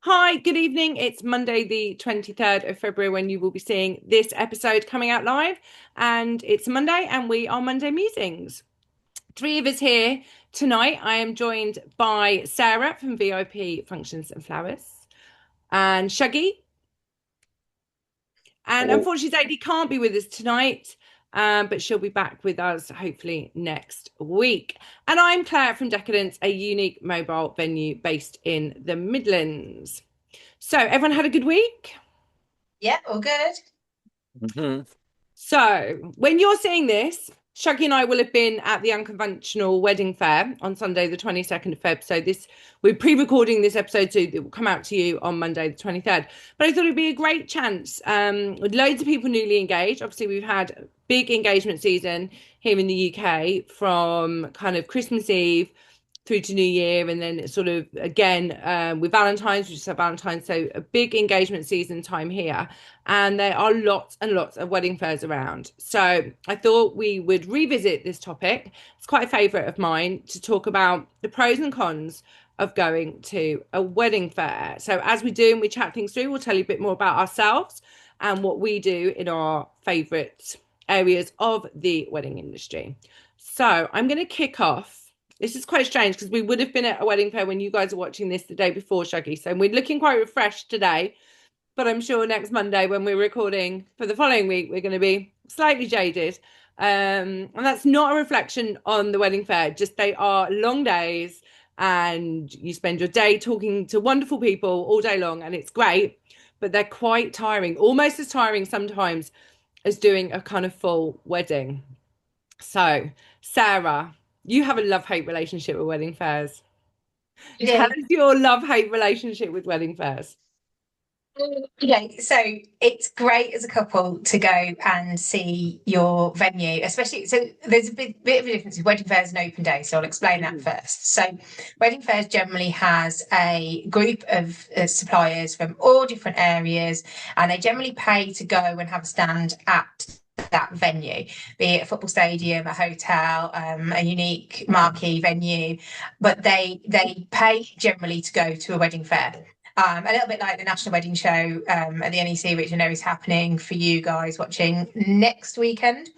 Hi, good evening. It's Monday, the 23rd of February, when you will be seeing this episode coming out live. And it's Monday, and we are Monday Musings. Three of us here tonight. I am joined by Sarah from VIP Functions and Flowers, and Shuggy. And Oh, unfortunately, Sadie can't be with us tonight, but she'll be back with us hopefully next week. And I'm Claire from Decadence, a unique mobile venue based in the Midlands. So, everyone had a good week? yeah, all good. Mhm. So, when you're seeing this, Shuggy and I will have been at the Unconventional Wedding Fair on Sunday, the 22nd of Feb. So, we're pre-recording this episode, so it will come out to you on Monday, the 23rd. But I thought it'd be a great chance. With loads of people newly engaged. Obviously, we've had a big engagement season here in the UK from kind of Christmas Eve through to New Year, and then sort of again with Valentine's, we just have Valentine's, so a big engagement season time here, and there are lots and lots of wedding fairs around. So I thought we would revisit this topic. It's quite a favourite of mine to talk about the pros and cons of going to a wedding fair. So as we do and we chat things through, we'll tell you a bit more about ourselves and what we do in our favourite areas of the wedding industry. So I'm going to kick off. This is quite strange because we would have been at a wedding fair when you guys are watching this the day before, Shuggy. So we're looking quite refreshed today. But I'm sure next Monday, when we're recording for the following week, we're going to be slightly jaded. And that's not a reflection on the wedding fair. Just they are long days, and you spend your day talking to wonderful people all day long, and it's great. But they're quite tiring, almost as tiring sometimes as doing a kind of full wedding. So, Sarah, you have a love-hate relationship with wedding fairs. Tell Yeah. us your love-hate relationship with wedding fairs. Okay, so it's great as a couple to go and see your venue, especially. So there's a bit of a difference with wedding fairs and open days. So I'll explain that Mhm. first. So wedding fairs generally has a group of suppliers from all different areas, and they generally pay to go and have a stand at that venue, be it a football stadium, a hotel, a unique marquee venue, but they pay generally to go to a wedding fair. A little bit like the National Wedding Show at the NEC, which I know is happening for you guys watching next weekend.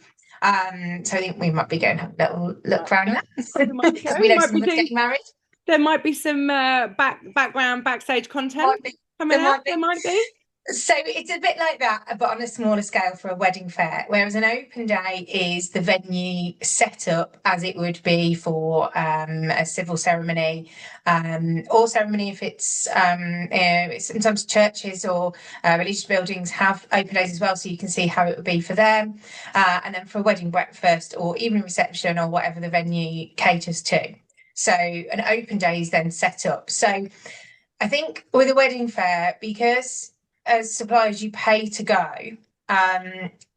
So I think we might be going to have a little look Might around go. that We might because go. we We know might be someone's doing. getting married. There might be some background backstage content Might be, coming there out. might be. There might be. So it's a bit like that, but on a smaller scale for a wedding fair. Whereas an open day is the venue set up as it would be for a civil ceremony, or ceremony if it's sometimes churches or religious buildings have open days as well, so you can see how it would be for them. And then for a wedding breakfast or even reception or whatever the venue caters to. So an open day is then set up. So I think with a wedding fair, because as suppliers you pay to go,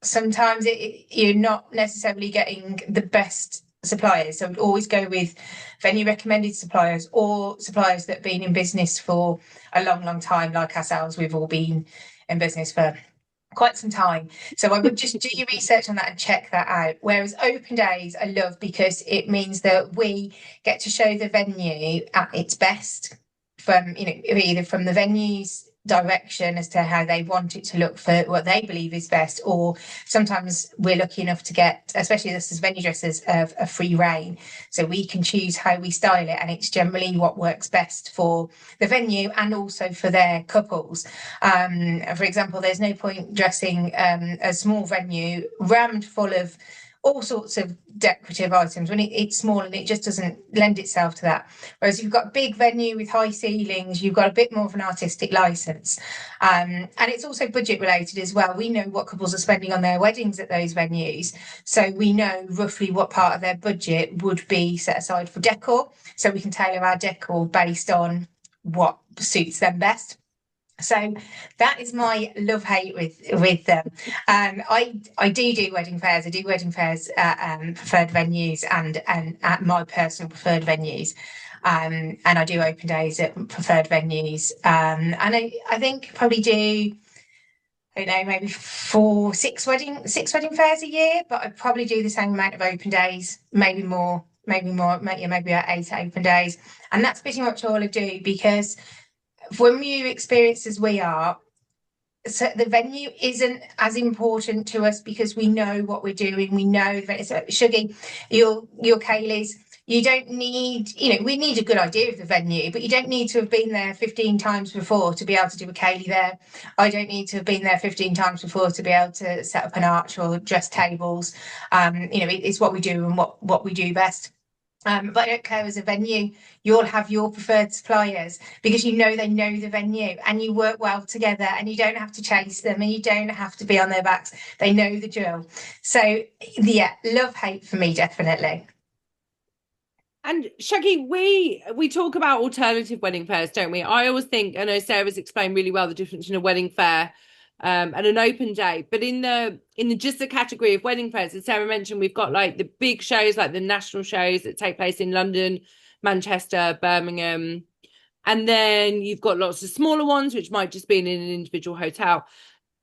sometimes you're not necessarily getting the best suppliers. So I would always go with venue recommended suppliers or suppliers that have been in business for a long, long time, like ourselves. We've all been in business for quite some time. So I would just do your research on that and check that out. Whereas open days I love because it means that we get to show the venue at its best from, either from the venue's direction as to how they want it to look for what they believe is best, or sometimes we're lucky enough to get, especially us as venue dressers, of a free reign, so we can choose how we style it, and it's generally what works best for the venue and also for their couples. For example, there's no point dressing a small venue rammed full of all sorts of decorative items when it's small and it just doesn't lend itself to that. Whereas if you've got a big venue with high ceilings, you've got a bit more of an artistic license. And it's also budget related as well. We know what couples are spending on their weddings at those venues. So we know roughly what part of their budget would be set aside for decor. So we can tailor our decor based on what suits them best. So that is my love hate with them. I do wedding fairs. I do wedding fairs at preferred venues and at my personal preferred venues. And I do open days at preferred venues. And I think probably do, I don't know, maybe six wedding fairs a year. But I probably do the same amount of open days, maybe more, maybe about 8 open days. And that's pretty much all I do because when you experience as we are, so the venue isn't as important to us because we know what we're doing. We know that it's Shuggy, your Kaylee's. You don't need, we need a good idea of the venue, but you don't need to have been there 15 times before to be able to do a Kaylee there. I don't need to have been there 15 times before to be able to set up an arch or dress tables. It's what we do and what we do best. But I don't care as a venue, you'll have your preferred suppliers because they know the venue and you work well together and you don't have to chase them and you don't have to be on their backs. They know the drill. So yeah, love hate for me, definitely. And Shaggy, we talk about alternative wedding fairs, don't we? I always think, I know Sarah's explained really well the difference in a wedding fair and an open day, but in the just the category of wedding fairs, as Sarah mentioned, we've got like the big shows, like the national shows that take place in London, Manchester, Birmingham, and then you've got lots of smaller ones, which might just be in an individual hotel.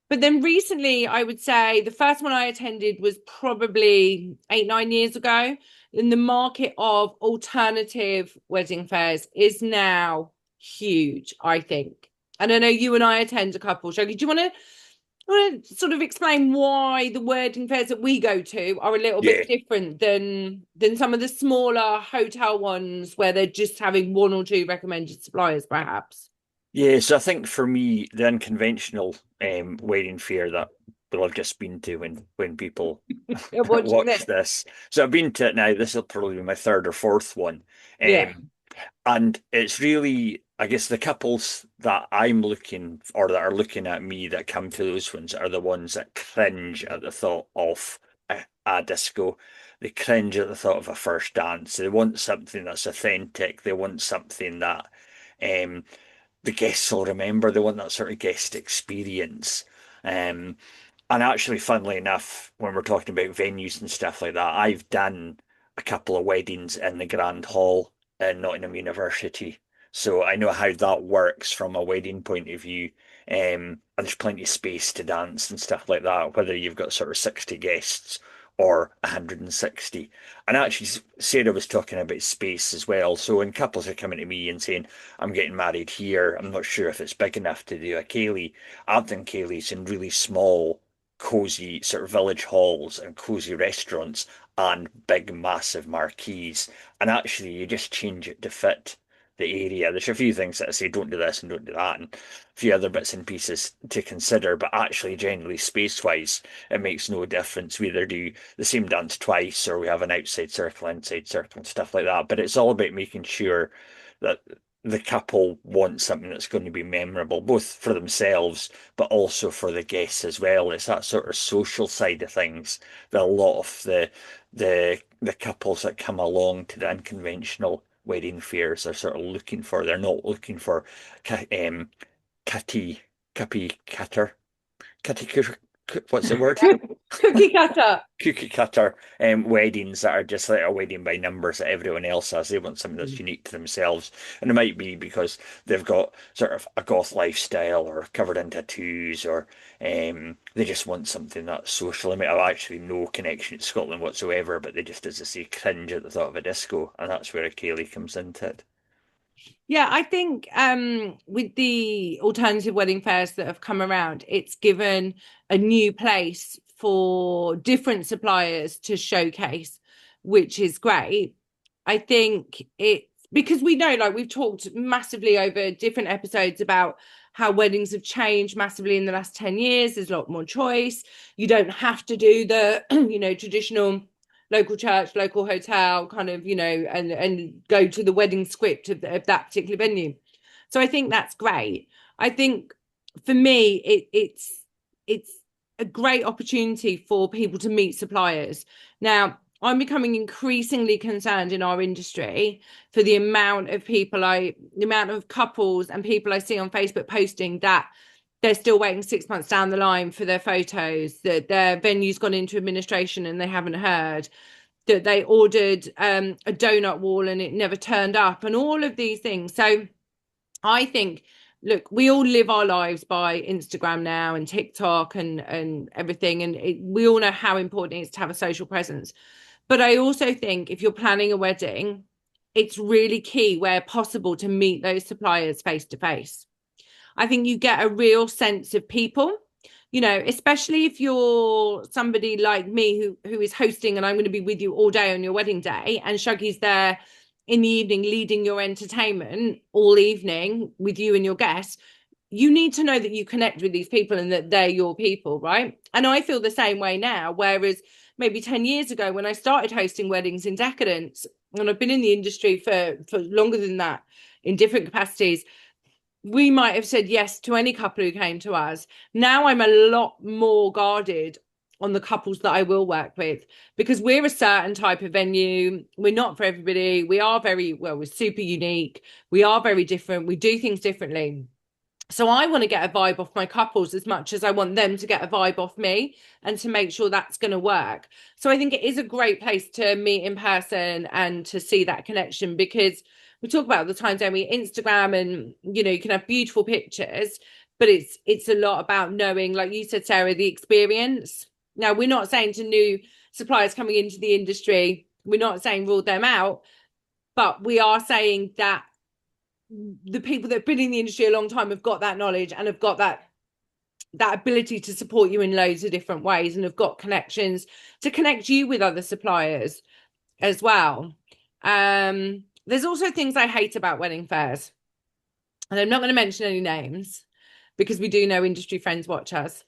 But then recently, I would say the first one I attended was probably 8, 9 years ago. And the market of alternative wedding fairs is now huge, I think. And I know you and I attend a couple. Shoghi, do you want to sort of explain why the wedding fairs that we go to are a little Yeah. bit different than some of the smaller hotel ones where they're just having one or two recommended suppliers, perhaps? Yeah, so I think for me, the unconventional wedding fair that we'll have just been to when people You're watching watch this. this. So I've been to it now. This will probably be my third or fourth one. Yeah. And it's really, I guess, the couples that I'm looking or that are looking at me that come to those ones are the ones that cringe at the thought of a disco. They cringe at the thought of a first dance. They want something that's authentic. They want something that um, the guests will remember. They want that sort of guest experience. Um, and actually, funnily enough, when we're talking about venues and stuff like that, I've done a couple of weddings in the Grand Hall in Nottingham University. So I know how that works from a wedding point of view. And there's plenty of space to dance and stuff like that, whether you've got sort of 60 guests or 160. And actually, Sarah was talking about space as well. So when couples are coming to me and saying, I'm getting married here, I'm not sure if it's big enough to do a Kaylee. I've done Kaylee's in really small, cozy sort of village halls and cozy restaurants and big, massive marquees. And actually, you just change it to fit the area. There's a few things that I say don't do this and don't do that, and a few other bits and pieces to consider. But actually, generally, space-wise, it makes no difference. We either do the same dance twice, or we have an outside circle, inside circle, and stuff like that. But it's all about making sure that the couple want something that's going to be memorable, both for themselves, but also for the guests as well. It's that sort of social side of things that a lot of the couples that come along to the unconventional wedding fairs are sort of looking for. They're not looking for cutty cutter, what's the word? Cookie cutter. Cookie cutter weddings that are just like a wedding by numbers that everyone else has. They want something that's unique to themselves. And it might be because they've got sort of a goth lifestyle or covered in tattoos or they just want something that's social. They might have actually no connection to Scotland whatsoever, but they just, as I say, cringe at the thought of a disco. And that's where a Kaylee comes into it. Yeah, I think with the alternative wedding fairs that have come around, it's given a new place for different suppliers to showcase, which is great. I think it's because we know, like we've talked massively over different episodes about how weddings have changed massively in the last 10 years. There's a lot more choice. You don't have to do the, traditional local church, local hotel, kind of, and go to the wedding script of that particular venue. So I think that's great. I think for me, it's a great opportunity for people to meet suppliers. Now, I'm becoming increasingly concerned in our industry for the amount of couples and people I see on Facebook posting that they're still waiting 6 months down the line for their photos, that their venue's gone into administration and they haven't heard, that they ordered a donut wall and it never turned up, and all of these things. So I think, look, we all live our lives by Instagram now and TikTok and everything. And we all know how important it is to have a social presence. But I also think if you're planning a wedding, it's really key where possible to meet those suppliers face to face. I think you get a real sense of people, you know, especially if you're somebody like me who is hosting and I'm going to be with you all day on your wedding day, and Shuggy's there in the evening leading your entertainment all evening with you and your guests. You need to know that you connect with these people and that they're your people, right? And I feel the same way now, whereas maybe 10 years ago when I started hosting weddings in Decadence, and I've been in the industry for longer than that in different capacities, we might have said yes to any couple who came to us. Now I'm a lot more guarded on the couples that I will work with, because we're a certain type of venue. We're not for everybody. We are we're super unique. We are very different. We do things differently. So I want to get a vibe off my couples as much as I want them to get a vibe off me, and to make sure that's going to work. So I think it is a great place to meet in person and to see that connection, because we talk about the times when we Instagram and, you know, you can have beautiful pictures, but it's a lot about knowing, like you said, Sarah, the experience. Now, we're not saying to new suppliers coming into the industry, we're not saying rule them out, but we are saying that the people that have been in the industry a long time have got that knowledge and have got that ability to support you in loads of different ways, and have got connections to connect you with other suppliers as well. There's also things I hate about wedding fairs, and I'm not going to mention any names because we do know industry friends watch us,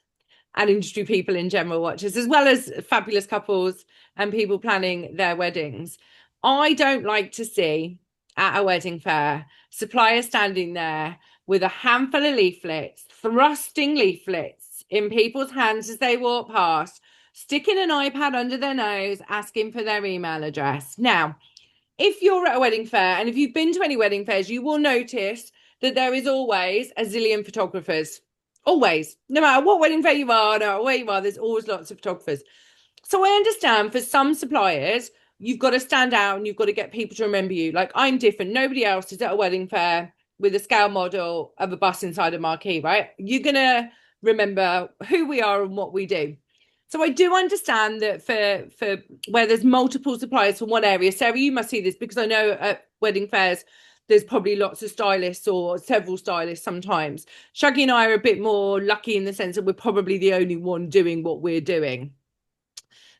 and industry people in general watch us, as well as fabulous couples and people planning their weddings. I don't like to see at a wedding fair suppliers standing there with a handful of leaflets, thrusting leaflets in people's hands as they walk past, sticking an iPad under their nose, asking for their email address. Now, if you're at a wedding fair, and if you've been to any wedding fairs, you will notice that there is always a zillion photographers. Always. No matter what wedding fair you are, no matter where you are, there's always lots of photographers. So I understand for some suppliers, you've got to stand out and you've got to get people to remember you. Like, I'm different. Nobody else is at a wedding fair with a scale model of a bus inside a marquee, right? You're going to remember who we are and what we do. So I do understand that for where there's multiple suppliers from one area. Sarah, you must see this, because I know at wedding fairs there's probably lots of stylists or several stylists sometimes. Shuggy and I are a bit more lucky in the sense that we're probably the only one doing what we're doing.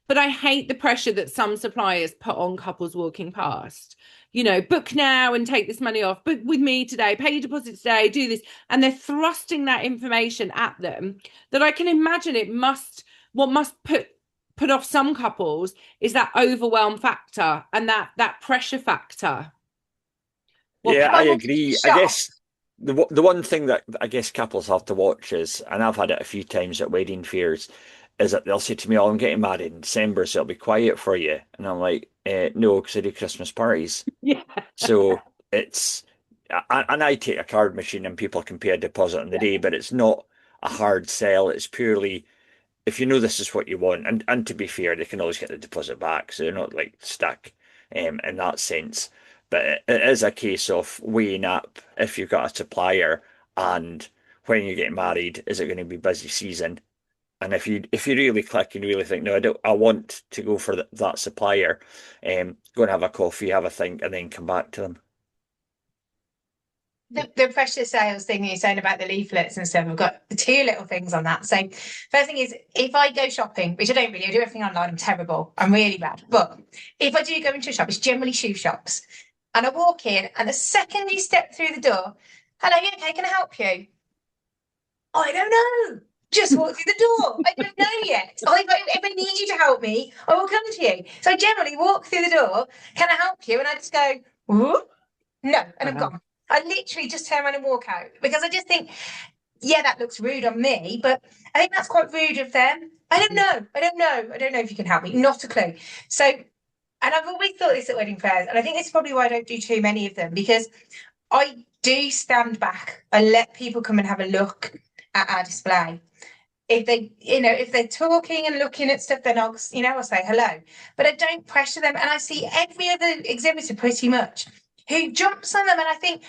But I hate the pressure that some suppliers put on couples walking past. You know, book now and take this money off. Book with me today, pay your deposit today, do this. And they're thrusting that information at them, that I can imagine what must put off some couples is that overwhelm factor and that pressure factor. Yeah, I agree. I guess the one thing that I guess couples have to watch is, and I've had it a few times at wedding fairs, is that they'll say to me, "Oh, I'm getting married in December, so it'll be quiet for you." And I'm like, "No, because I do Christmas parties." Yeah. So it's, and I take a card machine and people can pay a deposit on the day, but it's not a hard sell. It's purely, if you know this is what you want, and to be fair, they can always get the deposit back, so they're not like stuck in that sense. But it is a case of weighing up if you've got a supplier and when you get married, is it going to be busy season? And if you really click and really think, no, I want to go for that supplier, go and have a coffee, have a think, and then come back to them. The pressure sales thing you're saying about the leaflets and stuff, I've got two little things on that. So first thing is, if I go shopping, which I don't really, I do everything online, I'm terrible, I'm really bad. But if I do go into a shop, it's generally shoe shops. And I walk in, and the second you step through the door, "Hello, you okay? Can I help you?" I don't know. Just walk through the door. I don't know yet. If I need you to help me, I will come to you. So I generally walk through the door, "Can I help you?" And I just go, "Whoop." No, and I'm gone. I literally just turn around and walk out, because I just think, yeah, that looks rude on me, but I think that's quite rude of them. I don't know. I don't know if you can help me. Not a clue. So, and I've always thought this at wedding fairs, and I think it's probably why I don't do too many of them, because I do stand back. I let people come and have a look at our display. If if they're talking and looking at stuff, then I'll say hello. But I don't pressure them. And I see every other exhibitor pretty much who jumps on them. And I think,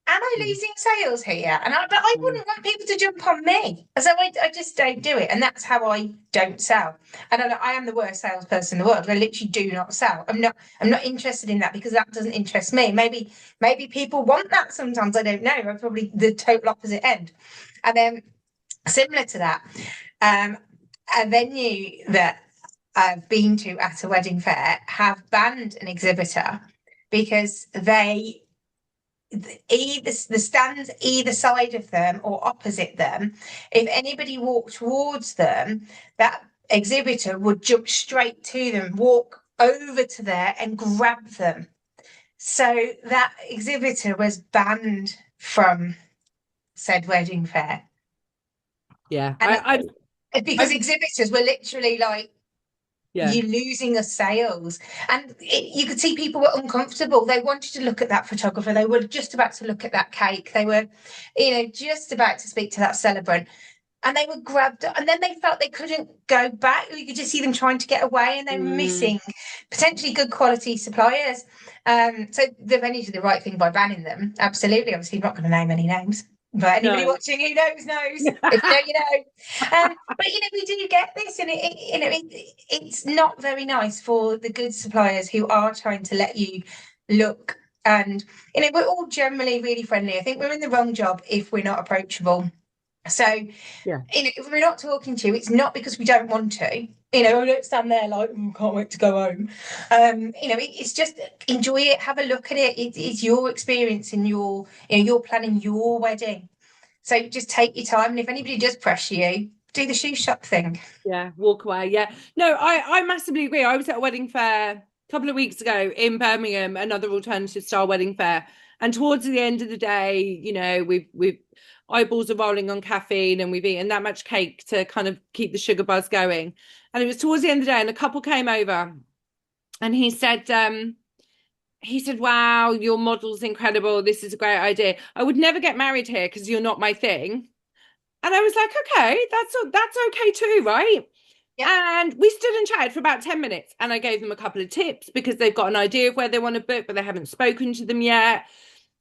am I losing sales here? But I wouldn't want people to jump on me. So I just don't do it. And that's how I don't sell. And I am the worst salesperson in the world. I literally do not sell. I'm not interested in that because that doesn't interest me. Maybe people want that sometimes. I don't know. I'm probably the total opposite end. And then similar to that, a venue that I've been to at a wedding fair have banned an exhibitor because the stands either side of them or opposite them, if anybody walked towards them, that exhibitor would jump straight to them, walk over to there and grab them. So that exhibitor was banned from said wedding fair. Yeah, And because exhibitors were literally like, yeah. you're losing us sales. And you could see people were uncomfortable. They wanted to look at that photographer. They were just about to look at that cake. They were, just about to speak to that celebrant. And they were grabbed, and then they felt they couldn't go back. You could just see them trying to get away, and they're missing potentially good quality suppliers. So the venue did the right thing by banning them. Absolutely. Obviously, I'm not going to name any names. But anybody watching who knows. If you know, you know. But we do get this, and it's not very nice for the good suppliers who are trying to let you look. And we're all generally really friendly. I think we're in the wrong job if we're not approachable. So, if we're not talking to you, it's not because we don't want to. I don't stand there like, can't wait to go home. It's just enjoy it, have a look at it. It's your experience and you're planning your wedding. So just take your time. And if anybody does pressure you, do the shoe shop thing. Yeah, walk away. Yeah. No, I massively agree. I was at a wedding fair a couple of weeks ago in Birmingham, another alternative style wedding fair. And towards the end of the day, we've eyeballs are rolling on caffeine and we've eaten that much cake to kind of keep the sugar buzz going. And it was towards the end of the day and a couple came over and he said, wow, your model's incredible. This is a great idea. I would never get married here because you're not my thing. And I was like, okay, that's okay too, right? Yep. And we stood and chatted for about 10 minutes and I gave them a couple of tips because they've got an idea of where they want to book, but they haven't spoken to them yet.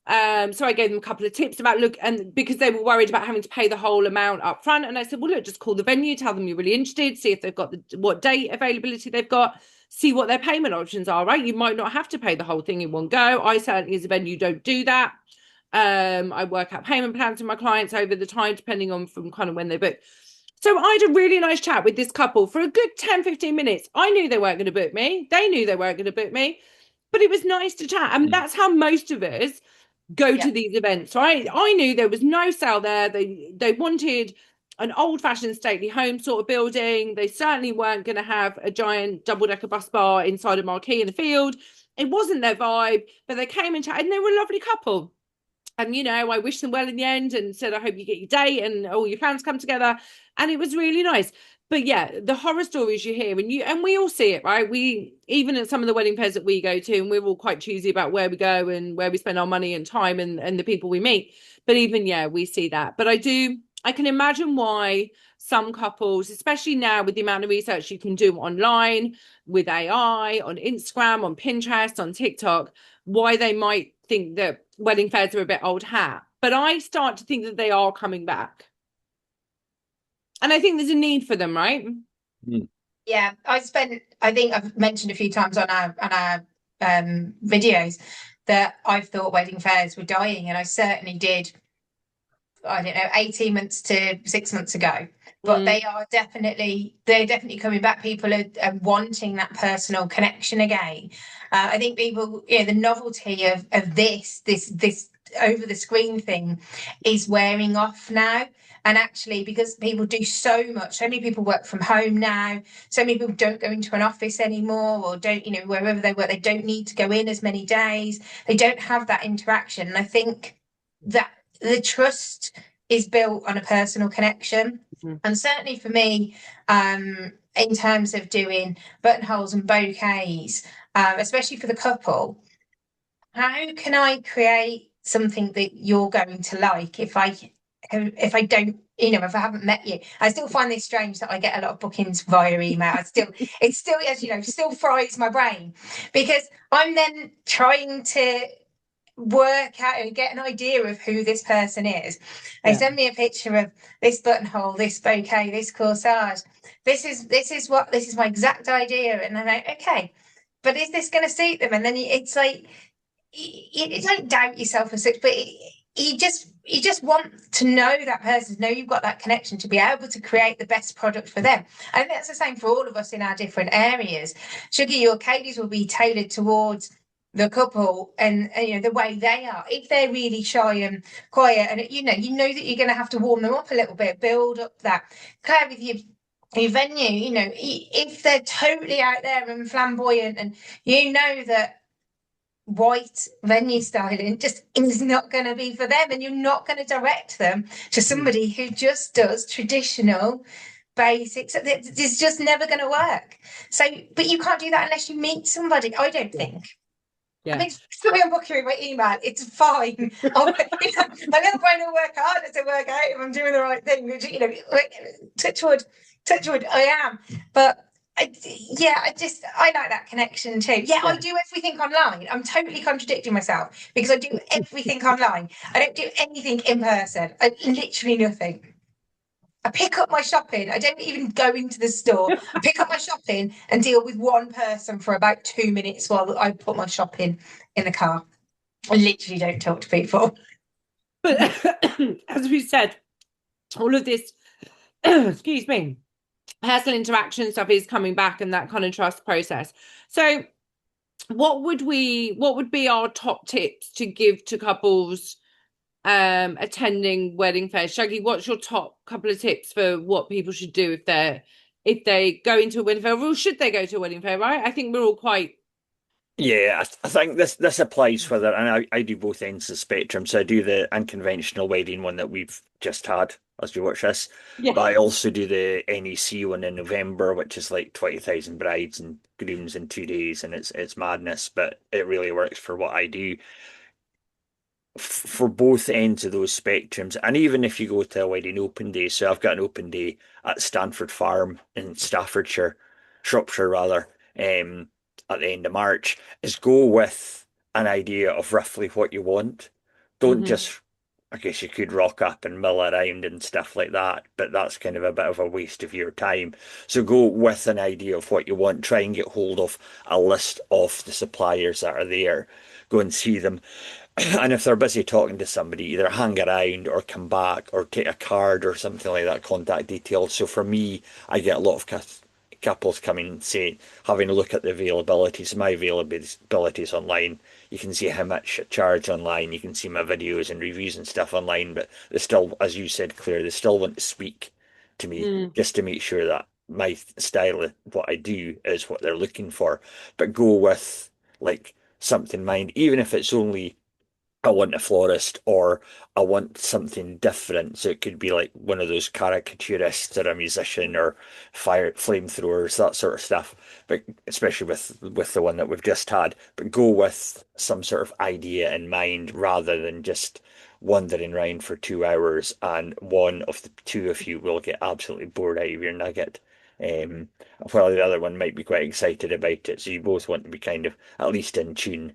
So I gave them a couple of tips about and because they were worried about having to pay the whole amount up front. And I said, well, look, just call the venue, tell them you're really interested, see if they've got what date availability they've got, see what their payment options are, right? You might not have to pay the whole thing in one go. I certainly as a venue don't do that. I work out payment plans with my clients over the time, depending on from kind of when they book. So I had a really nice chat with this couple for a good 10-15 minutes. I knew they weren't going to book me. They knew they weren't going to book me, but it was nice to chat. And that's how most of us go to these events, right? I knew there was no sale there. They wanted an old-fashioned stately home sort of building. They certainly weren't going to have a giant double-decker bus bar inside a marquee in the field. It wasn't their vibe, but they came and chatted and they were a lovely couple. And, I wish them well in the end and said, I hope you get your date and all your plans come together. And it was really nice. But yeah, the horror stories you hear and we all see it, right? We, even at some of the wedding fairs that we go to, and we're all quite choosy about where we go and where we spend our money and time and the people we meet. But even, we see that. But I can imagine why some couples, especially now with the amount of research you can do online with AI, on Instagram, on Pinterest, on TikTok, why they might think that wedding fairs are a bit old hat. But I start to think that they are coming back. And I think there's a need for them, right? Yeah, I think I've mentioned a few times on our videos that I've thought wedding fairs were dying, and I certainly did, I don't know, 18 months to 6 months ago. But they're definitely coming back. People are wanting that personal connection again. I think people, the novelty of this over the screen thing is wearing off now. And actually, because people do so many people work from home now, so many people don't go into an office anymore or don't, wherever they work, they don't need to go in as many days. They don't have that interaction. And I think that the trust is built on a personal connection. And certainly for me, in terms of doing buttonholes and bouquets, especially for the couple, how can I create something that you're going to like if I don't, if I haven't met you? I still find this strange that I get a lot of bookings via email. It still, as still fries my brain because I'm then trying to work out and get an idea of who this person is. They Yeah. send me a picture of this buttonhole, this bouquet, this corsage. This is my exact idea, and I'm like, okay, but is this going to suit them? And then it's like you don't doubt yourself as such, but you just want to know that person, to know you've got that connection, to be able to create the best product for them. I think that's the same for all of us in our different areas. Sugar, your Katie's will be tailored towards the couple and you know the way they are. If they're really shy and quiet, and you know that you're going to have to warm them up a little bit, build up that. Claire, with your venue, you know, if they're totally out there and flamboyant, and you know that white venue styling just is not going to be for them, and you're not going to direct them to somebody who just does traditional basics. It's just never going to work. So, but you can't do that unless you meet somebody, I don't think. Yeah. I mean, somebody on booking by email, it's fine. My little brain will work harder to work out if I'm doing the right thing. Which, you know, touch wood, I am. But I like that connection too. Yeah, I do everything online. I'm totally contradicting myself because I do everything online. I don't do anything in person. Literally nothing. I pick up my shopping. I don't even go into the store. I pick up my shopping and deal with one person for about 2 minutes while I put my shopping in the car. I literally don't talk to people. But as we said, all of this, excuse me, personal interaction stuff is coming back, and that kind of trust process. So what would be our top tips to give to couples attending wedding fairs? Shaggy, what's your top couple of tips for what people should do if they go into a wedding fair, or should they go to a wedding fair, right? I think we're all quite Yeah, I think this applies whether, and I do both ends of the spectrum. So I do the unconventional wedding one that we've just had as we watch this, but I also do the NEC one in November, which is like 20,000 brides and grooms in 2 days, and it's madness, but it really works for what I do. For both ends of those spectrums, and even if you go to a wedding open day, so I've got an open day at Stanford Farm in Staffordshire, Shropshire rather, at the end of March, is go with an idea of roughly what you want. Don't just, I guess you could rock up and mill around and stuff like that, but that's kind of a bit of a waste of your time. So go with an idea of what you want. Try and get hold of a list of the suppliers that are there. Go and see them. And if they're busy talking to somebody, either hang around or come back or take a card or something like that, contact details. So for me, I get a lot of couples coming saying, having a look at the availability. So my availability is online. You can see how much I charge online. You can see my videos and reviews and stuff online. But they still, as you said, Claire, they still want to speak to me just to make sure that my style of what I do is what they're looking for. But go with like something in mind, even if it's only I want a florist or I want something different. So it could be like one of those caricaturists or a musician or flamethrowers, that sort of stuff. But especially with the one that we've just had, but go with some sort of idea in mind rather than just wandering around for 2 hours and one of the two of you will get absolutely bored out of your nugget. Um, while the other one might be quite excited about it. So you both want to be kind of at least in tune.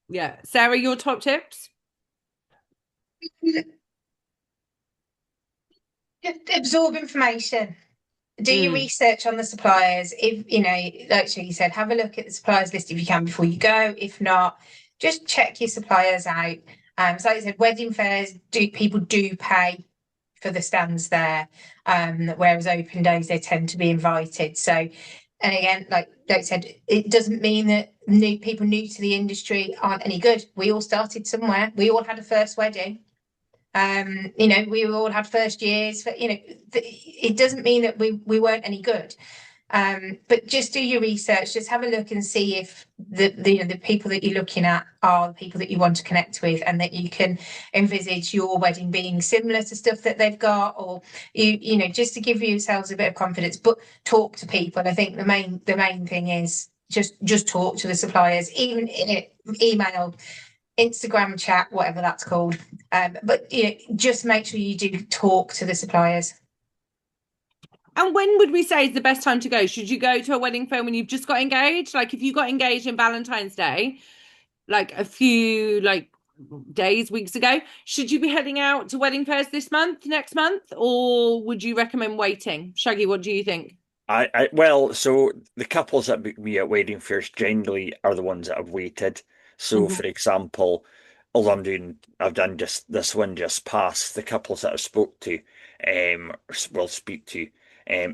yeah. Sarah, your top tips? Absorb information. Do your research on the suppliers. If you know, like you said, have a look at the suppliers list if you can before you go. If not, just check your suppliers out. So like I said, wedding fairs people do pay for the stands there, whereas open days they tend to be invited. So, and again, like I said, it doesn't mean that people new to the industry aren't any good. We all started somewhere. We all had a first wedding. You know, we all had first years. You know, it doesn't mean that we weren't any good. But just do your research. Just have a look and see if the people that you're looking at are the people that you want to connect with, and that you can envisage your wedding being similar to stuff that they've got, or you know, just to give yourselves a bit of confidence. But talk to people. I think the main thing is just talk to the suppliers, even in email, Instagram chat, whatever that's called. But you know, just make sure you do talk to the suppliers. And when would we say is the best time to go? Should you go to a wedding fair when you've just got engaged? Like if you got engaged in Valentine's Day, like a few days, weeks ago. Should you be heading out to wedding fairs this month, next month, or would you recommend waiting? Shaggy, what do you think? Well, so the couples that book me at wedding fairs generally are the ones that have waited. So, Mhm. for example, although I've done just this one just past, the couples that I've spoke to, will speak to,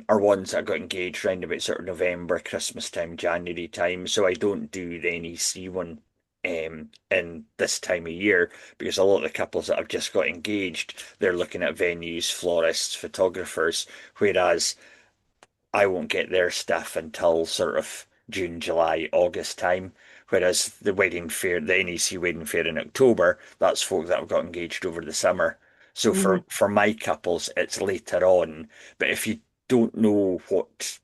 are ones that got engaged around about sort of November, Christmas time, January time. So I don't do the NEC one, in this time of year because a lot of the couples that have just got engaged, they're looking at venues, florists, photographers, whereas I won't get their stuff until sort of June, July, August time. Whereas the wedding fair, the NEC wedding fair in October, that's folk that have got engaged over the summer. So Mhm. for my couples, it's later on. But if you don't know what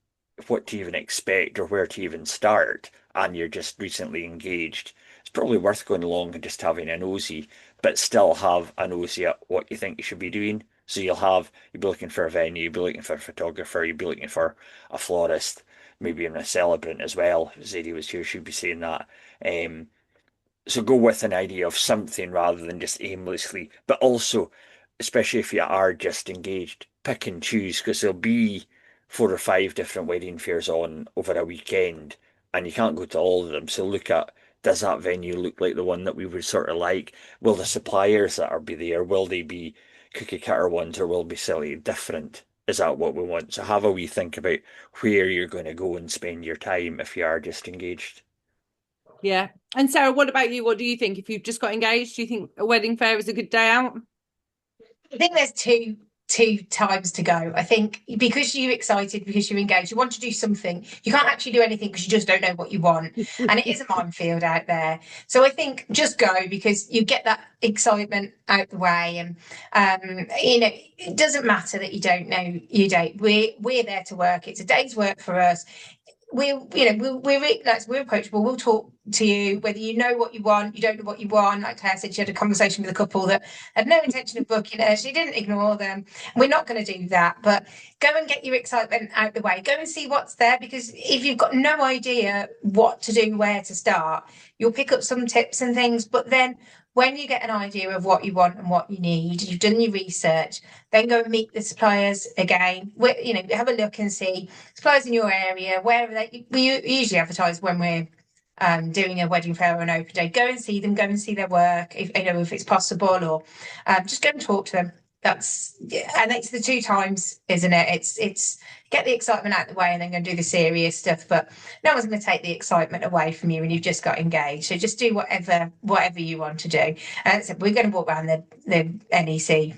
to even expect or where to even start, and you're just recently engaged, it's probably worth going along and just having a nosy, but still have a nosy at what you think you should be doing. So you'll be looking for a venue, you'll be looking for a photographer, you'll be looking for a florist, maybe even a celebrant as well. If Zadie was here, she'd be saying that. Um, so go with an idea of something rather than just aimlessly, but also, especially if you are just engaged, pick and choose because there'll be 4 or 5 different wedding fairs on over a weekend, and you can't go to all of them. So look at, does that venue look like the one that we would sort of like? Will the suppliers that are be there, will they be cookie cutter ones or will be slightly different? Is that what we want? So have a wee think about where you're going to go and spend your time if you are just engaged. Yeah. And Sarah, what about you? What do you think? If you've just got engaged, do you think a wedding fair is a good day out? I think there's two times to go. I think because you're excited, because you're engaged, you want to do something. You can't actually do anything because you just don't know what you want. And it is a minefield out there. So I think just go because you get that excitement out the way. And it doesn't matter that you don't know your date. We're there to work. It's a day's work for us. We're approachable. We'll talk to you whether you know what you want, you don't know what you want. Like Claire said, she had a conversation with a couple that had no intention of booking her. She didn't ignore them. We're not going to do that, but go and get your excitement out the way. Go and see what's there because if you've got no idea what to do, where to start, you'll pick up some tips and things. But then when you get an idea of what you want and what you need, you've done your research, then go and meet the suppliers again. Have a look and see suppliers in your area. Where are they? We usually advertise when we're doing a wedding fair or an open day. Go and see them. Go and see their work if it's possible, or just go and talk to them. And it's the two times, isn't it? It's get the excitement out of the way and then go and do the serious stuff. But no one's going to take the excitement away from you when you've just got engaged. So just do whatever you want to do. So we're going to walk around the NEC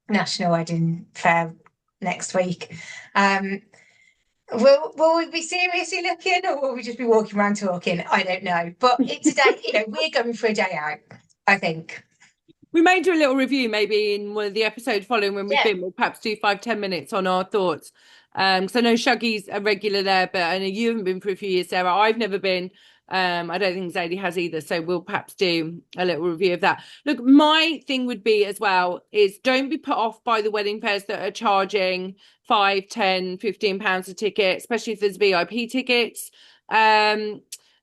National Wedding Fair next week. Will we be seriously looking or will we just be walking around talking? I don't know. But it's a day, we're going for a day out, I think. We may do a little review maybe in one of the episodes following when we've Yeah. been. We'll perhaps do 5-10 minutes on our thoughts. Because I know Shuggy's a regular there, but I know you haven't been for a few years, Sarah. I've never been. I don't think Zadie has either. So we'll perhaps do a little review of that. Look, my thing would be as well is don't be put off by the wedding fairs that are charging 5, 10, 15 pounds a ticket, especially if there's VIP tickets.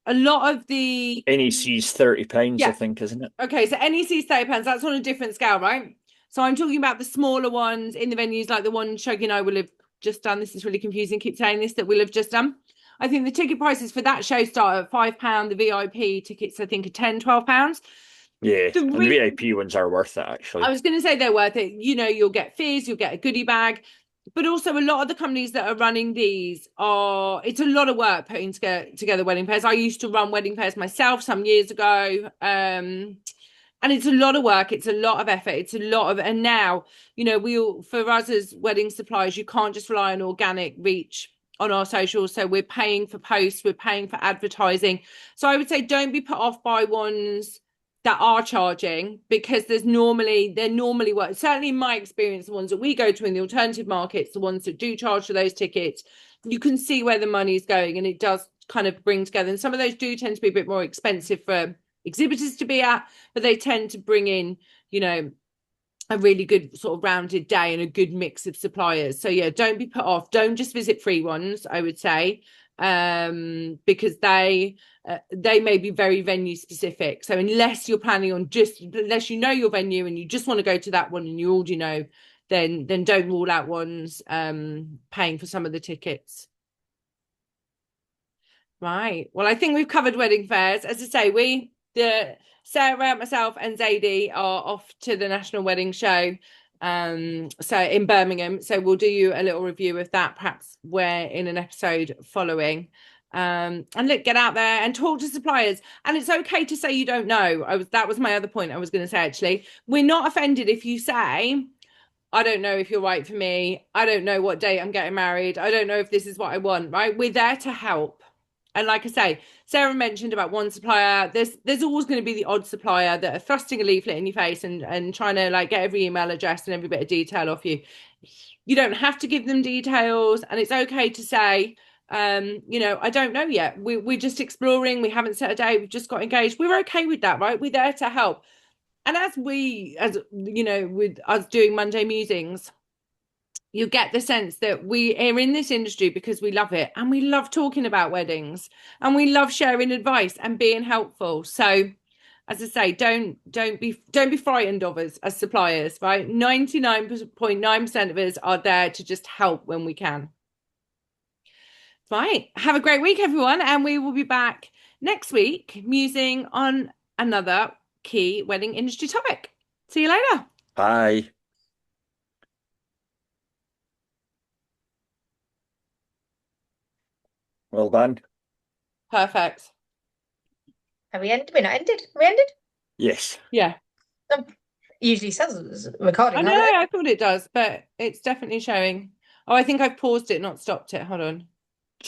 A lot of the NEC's £30, I yeah. think, isn't it? Okay, so NEC £30, that's on a different scale, right? So I'm talking about the smaller ones in the venues, like the one Shoggy and I will have just done. This is really confusing. Keep saying this, that we'll have just done. I think the ticket prices for that show start at £5. The VIP tickets, I think, are £10, £12. Yeah, The and the re- VIP ones are worth it I actually. was going to say they're worth it. You'll get fizz, you'll get a goodie bag. But also a lot of the companies that are running these it's a lot of work putting together wedding fairs. I used to run wedding fairs myself some years ago. And it's a lot of work, it's a lot of effort, it's a lot of, and now, for us as wedding suppliers, you can't just rely on organic reach on our socials. So we're paying for posts, we're paying for advertising. So I would say don't be put off by ones that are charging because they're normally work. Certainly in my experience, the ones that we go to in the alternative markets, the ones that do charge for those tickets, you can see where the money's going and it does kind of bring together. And some of those do tend to be a bit more expensive for exhibitors to be at, but they tend to bring in, a really good sort of rounded day and a good mix of suppliers. So yeah, don't be put off. Don't just visit free ones, I would say. because they may be very venue specific. So unless you're planning on unless you know your venue and you just want to go to that one and you already know, then don't rule out ones paying for some of the tickets. Right. Well, I think we've covered wedding fairs. As I say, Sarah, myself, and Zadie are off to the National Wedding Show, so in Birmingham. So we'll do you a little review of that, perhaps we're in an episode following. And look, get out there and talk to suppliers. And it's okay to say you don't know. That was my other point I was going to say, actually. We're not offended if you say, I don't know if you're right for me. I don't know what date I'm getting married. I don't know if this is what I want, right? We're there to help. And like I say, Sarah mentioned about one supplier. There's always going to be the odd supplier that are thrusting a leaflet in your face and trying to like get every email address and every bit of detail off you. You don't have to give them details, and it's okay to say, I don't know yet. We're just exploring. We haven't set a date. We've just got engaged. We're okay with that, right? We're there to help. And as with us doing Monday Musings, you get the sense that we are in this industry because we love it and we love talking about weddings and we love sharing advice and being helpful. So as I say, don't be frightened of us as suppliers, right? 99.9% of us are there to just help when we can. Right. Have a great week, everyone, and we will be back next week musing on another key wedding industry topic. See you later. Bye. Well done. Perfect. Have we ended? We're not ended. We ended? Yes. Yeah. Usually says recording. I know, I thought it does, but it's definitely showing. Oh, I think I've paused it, not stopped it. Hold on.